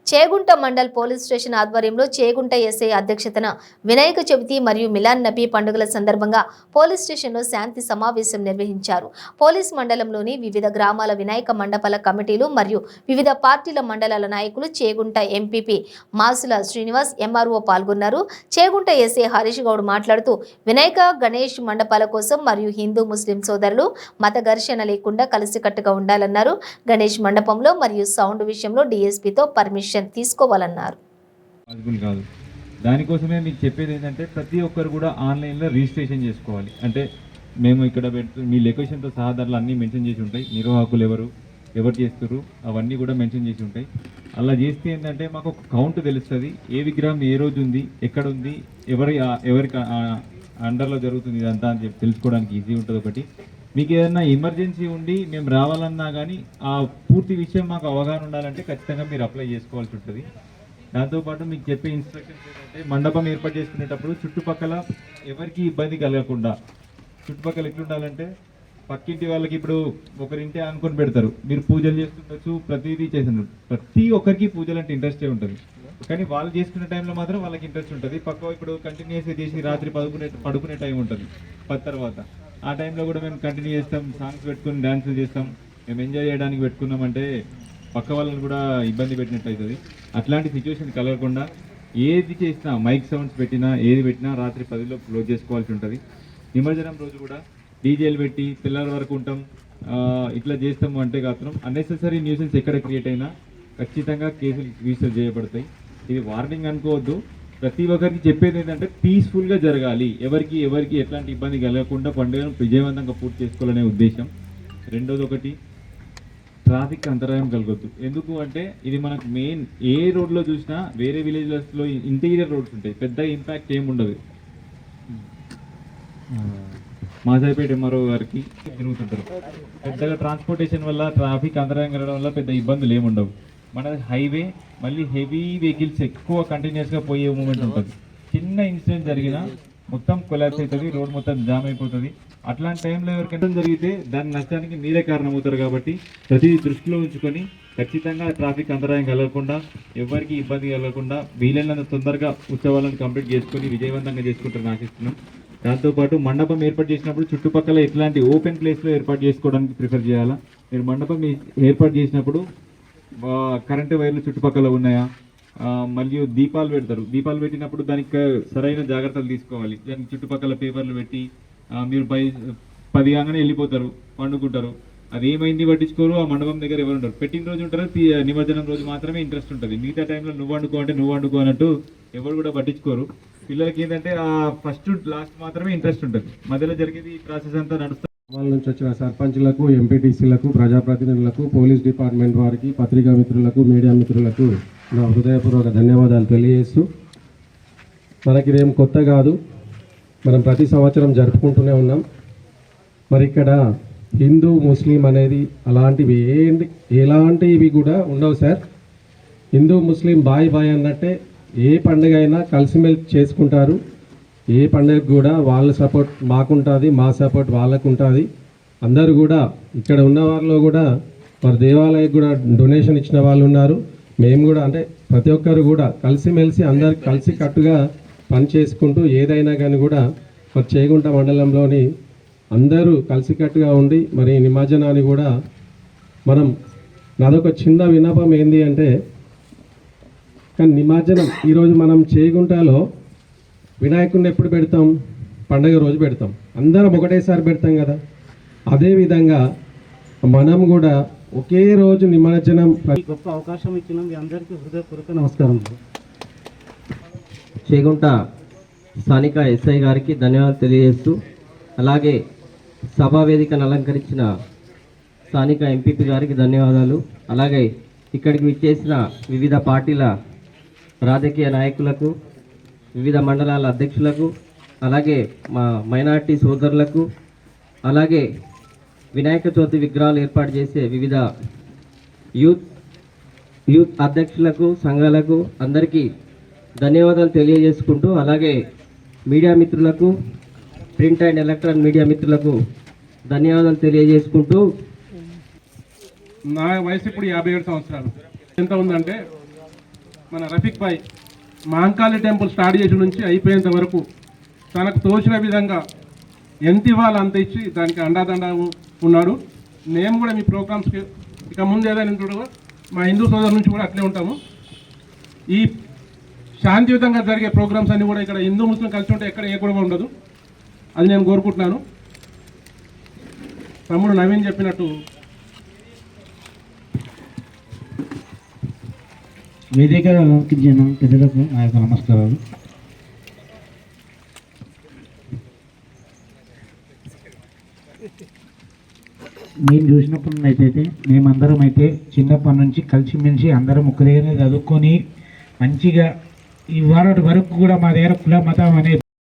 Chegunta mandal police station ఆధ్వర్యంలో Chegunta SI అధ్యక్షతన వినాయక చవితి మరియు మిలాన్ నబీ పండుగల సందర్భంగా పోలీస్ స్టేషన్లో శాంతి సమావేశం నిర్వహించారు. పోలీస్ మండలంలోని వివిధ గ్రామాల వినాయక మండపాల కమిటీలు మరియు వివిధ పార్టీల మండలాల నాయకులు చేగుంట ఎంపీపీ మాసుల శ్రీనివాస్ ఎంఆర్ఓ పాల్గొన్నారు. చేగుంట ఎస్ఐ హరీష్ గౌడ్ మాట్లాడుతూ వినాయక గణేష్ మండపాల కోసం మరియు హిందూ ముస్లిం సోదరులు మత ఘర్షణ లేకుండా కలిసికట్టుగా ఉండాలన్నారు. గణేష్ మండపంలో మరియు సౌండ్ విషయంలో డీఎస్పీతో పర్మిషన్ తీసుకోవాలన్నారు. దానికోసమే మీకు చెప్పేది ఏంటంటే ప్రతి ఒక్కరు కూడా ఆన్లైన్లో రిజిస్ట్రేషన్ చేసుకోవాలి. అంటే మేము ఇక్కడ మీ లొకేషన్తో సహాదారులు అన్నీ మెన్షన్ చేసి ఉంటాయి. నిర్వాహకులు ఎవరు చేస్తారు అవన్నీ కూడా మెన్షన్ చేసి ఉంటాయి. అలా చేస్తే ఏంటంటే మాకు ఒక కౌంట్ తెలుస్తుంది. ఏ విగ్రహం ఏ రోజు ఉంది, ఎక్కడ ఉంది, ఎవరికి అండర్లో జరుగుతుంది ఇదంతా అని చెప్పి తెలుసుకోవడానికి ఈజీ ఉంటుంది. ఒకటి మీకు ఏదైనా ఎమర్జెన్సీ ఉండి మేము రావాలన్నా కానీ ఆ పూర్తి విషయం మాకు అవగాహన ఉండాలంటే ఖచ్చితంగా మీరు అప్లై చేసుకోవాల్సి ఉంటుంది. దాంతోపాటు మీకు చెప్పే ఇన్స్ట్రక్షన్స్ ఏంటంటే మండపం ఏర్పాటు చేసుకునేటప్పుడు చుట్టుపక్కల ఎవరికి ఇబ్బంది కలగకుండా చుట్టుపక్కల ఎట్లుండాలంటే పక్కింటి వాళ్ళకి ఇప్పుడు ఒకరింటే అనుకొని పెడతారు, మీరు పూజలు చేస్తుండొచ్చు, ప్రతిదీ చేస్తున్నారు. ప్రతి ఒక్కరికి పూజలు అంటే ఇంట్రెస్టే ఉంటుంది. కానీ వాళ్ళు చేసుకునే టైంలో మాత్రం వాళ్ళకి ఇంట్రెస్ట్ ఉంటుంది. పక్క ఇప్పుడు కంటిన్యూస్గా చేసి రాత్రి పడుకునే టైం ఉంటుంది 10 తర్వాత. ఆ టైంలో కూడా మేము కంటిన్యూ చేస్తాం, సాంగ్స్ పెట్టుకుని డ్యాన్సులు చేస్తాం. మేము ఎంజాయ్ చేయడానికి పెట్టుకున్నామంటే పక్క వాళ్ళని కూడా ఇబ్బంది పెట్టినట్టు అవుతుంది. అట్లాంటి సిచ్యువేషన్ కలగకుండా ఏది చేసినా మైక్ సౌండ్స్ పెట్టినా ఏది పెట్టినా రాత్రి 10లో క్లోజ్ చేసుకోవాల్సి ఉంటుంది. నిమజ్జనం రోజు కూడా డీజేలు పెట్టి పిల్లల వరకు ఉంటాం, ఇట్లా చేస్తాము అంటే మాత్రం అన్నెసెసరీ న్యూసెన్స్ ఎక్కడ క్రియేట్ అయినా ఖచ్చితంగా కేసులు రిజిస్టర్ చేయబడతాయి. ఇది వార్నింగ్ అనుకోవద్దు. ప్రతి ఒక్కరికి చెప్పేది ఏంటంటే పీస్ఫుల్గా జరగాలి, ఎవరికి ఎట్లాంటి ఇబ్బంది కలగకుండా పండుగను విజయవంతంగా పూర్తి చేసుకోవాలనే ఉద్దేశం. రెండోది ఒకటి ట్రాఫిక్ అంతరాయం కలగొద్దు. ఎందుకు అంటే ఇది మనకు మెయిన్ ఏ రోడ్లో చూసినా వేరే విలేజ్లో ఇంటీరియర్ రోడ్స్ ఉంటాయి, పెద్ద ఇంపాక్ట్ ఏమి ఉండదు. మాసాయిపేట ఎంఆర్ఓ గారికి తిరుగుతుంటారు. పెద్దగా ట్రాన్స్పోర్టేషన్ వల్ల ట్రాఫిక్ అంతరాయం కలగడం వల్ల పెద్ద ఇబ్బందులు ఏముండవు. మనది హైవే, మళ్ళీ హెవీ వెహికల్స్ ఎక్కువ కంటిన్యూస్గా పోయే మూమెంట్ ఉంటుంది. చిన్న ఇన్సిడెంట్ జరిగినా మొత్తం కొలాప్స్ అవుతుంది, రోడ్ మొత్తం జామ్ అయిపోతుంది. అట్లాంటి టైంలో ఎవరికైనా జరిగితే దాని నష్టానికి మీరే కారణమవుతారు. కాబట్టి ప్రతి దృష్టిలో ఉంచుకొని ఖచ్చితంగా ట్రాఫిక్ అంతరాయం కలగకుండా, ఎవరికి ఇబ్బంది కలగకుండా వీలైనంత తొందరగా ఉత్సవాలను కంప్లీట్ చేసుకొని విజయవంతంగా చేసుకుంటారని ఆశిస్తున్నాం. దాంతోపాటు మండపం ఏర్పాటు చేసినప్పుడు చుట్టుపక్కల ఎట్లాంటి ఓపెన్ ప్లేస్లో ఏర్పాటు చేసుకోవడానికి ప్రిఫర్ చేయాలా. మీరు మండపం ఏర్పాటు చేసినప్పుడు కరెంటు వైర్లు చుట్టుపక్కల ఉన్నాయా, మరియు దీపాలు పెడతారు. దీపాలు పెట్టినప్పుడు దానికి సరైన జాగ్రత్తలు తీసుకోవాలి. దానికి చుట్టుపక్కల పేపర్లు పెట్టి మీరు 10 కాగానే వెళ్ళిపోతారు, పండుకుంటారు. అది ఏమైంది పట్టించుకోరు. ఆ మండపం దగ్గర ఎవరు ఉంటారు, పెట్టిన రోజు ఉంటారు, నిమజ్జనం రోజు మాత్రమే ఇంట్రెస్ట్ ఉంటుంది. మిగతా టైంలో నువ్వు వండుకో అంటే నువ్వు వండుకో అన్నట్టు ఎవరు కూడా పట్టించుకోరు. పిల్లలకి ఏంటంటే ఆ ఫస్ట్ లాస్ట్ మాత్రమే ఇంట్రెస్ట్ ఉంటుంది. మధ్యలో జరిగేది ఈ ప్రాసెస్ అంతా నడుస్తుంది. గ్రామాల నుంచి వచ్చిన సర్పంచ్లకు, ఎంపీటీసీలకు, ప్రజాప్రతినిధులకు, పోలీస్ డిపార్ట్మెంట్ వారికి, పత్రికా మిత్రులకు, మీడియా మిత్రులకు నా హృదయపూర్వక ధన్యవాదాలు తెలియజేస్తూ, మనకి ఇదేం కొత్త కాదు, మనం ప్రతి సంవత్సరం జరుపుకుంటూనే ఉన్నాం. మరి ఇక్కడ హిందూ ముస్లిం అనేది అలాంటివి ఎలాంటివి కూడా ఉండవు సార్. హిందూ ముస్లిం బాయ్ అన్నట్టే ఏ పండుగ అయినా కలిసిమెలిసి చేసుకుంటారు. ఏ పండుగ కూడా వాళ్ళ సపోర్ట్ మాకుంటుంది, మా సపోర్ట్ వాళ్ళకు ఉంటుంది. అందరూ కూడా ఇక్కడ ఉన్న వాళ్ళలో కూడా మరి దేవాలయకు కూడా డొనేషన్ ఇచ్చిన వాళ్ళు ఉన్నారు. మేము కూడా అంటే ప్రతి ఒక్కరు కూడా కలిసిమెలిసి అందరు కలిసి కట్టుగా పని చేసుకుంటూ ఏదైనా కానీ కూడా మరి చేగుంట మండలంలోని అందరూ కలిసికట్టుగా ఉండి మరి నిమజ్జనాన్ని కూడా మనం నాదొక చిన్న విన్నపం ఏంది అంటే, కానీ నిమజ్జనం ఈరోజు మనం చేగుంటలో వినాయకుడిని ఎప్పుడు పెడతాం? పండగ రోజు పెడతాం, అందరం ఒకటేసారి పెడతాం కదా. అదేవిధంగా మనం కూడా ఒకే రోజు నిమజ్జనం. గొప్ప అవకాశం ఇచ్చిన మీ అందరికీ హృదయపూర్వక నమస్కారం. చేగుంట స్థానిక ఎస్ఐ గారికి ధన్యవాదాలు తెలియజేస్తూ, అలాగే సభా వేదికను అలంకరించిన స్థానిక ఎంపీపీ గారికి ధన్యవాదాలు, అలాగే ఇక్కడికి విచ్చేసిన వివిధ పార్టీల రాజకీయ నాయకులకు, వివిధ మండలాల అధ్యక్షులకు, అలాగే మా మైనార్టీ సోదరులకు, అలాగే వినాయక చవితి విగ్రహాలు ఏర్పాటు చేసే వివిధ యూత్ అధ్యక్షులకు, సంఘాలకు అందరికీ ధన్యవాదాలు తెలియజేసుకుంటూ, అలాగే మీడియా మిత్రులకు, ప్రింట్ అండ్ ఎలక్ట్రానిక్ మీడియా మిత్రులకు ధన్యవాదాలు తెలియజేసుకుంటూ, నా వయసు ఇప్పుడు 57 సంవత్సరాలు. ఎంత ఉందంటే మన రఫీక్ భాయ్ మాంకాళి టెంపుల్ స్టార్ట్ చేసిన నుంచి అయిపోయేంత వరకు తనకు తోచిన విధంగా ఎంత ఇవ్వాలో అంత ఇచ్చి దానికి అండాదండ ఉన్నాడు. మేము కూడా మీ ప్రోగ్రామ్స్కి ఇక ముందు ఏదైనా ఉంటుందో మా హిందూ సోదరుల నుంచి కూడా అట్లే ఉంటాము. ఈ శాంతియుతంగా జరిగే ప్రోగ్రామ్స్ అన్నీ కూడా ఇక్కడ హిందూ ముస్లిం కలిసి ఉంటే ఎక్కడ ఏ గొడవ ఉండదు. అది నేను కోరుకుంటున్నాను. తమ్ముడు నవీన్ చెప్పినట్టు వేదిక అలంకరించిన పెద్దలకు నా యొక్క నమస్కారాలు. మేము చూసినప్పుడైతే మేమందరం అయితే చిన్నప్పటి నుంచి కలిసిమెలిసి అందరం ఒక దగ్గర చదువుకొని మంచిగా ఈ వారం వరకు కూడా మా దగ్గర కుల మతం అనే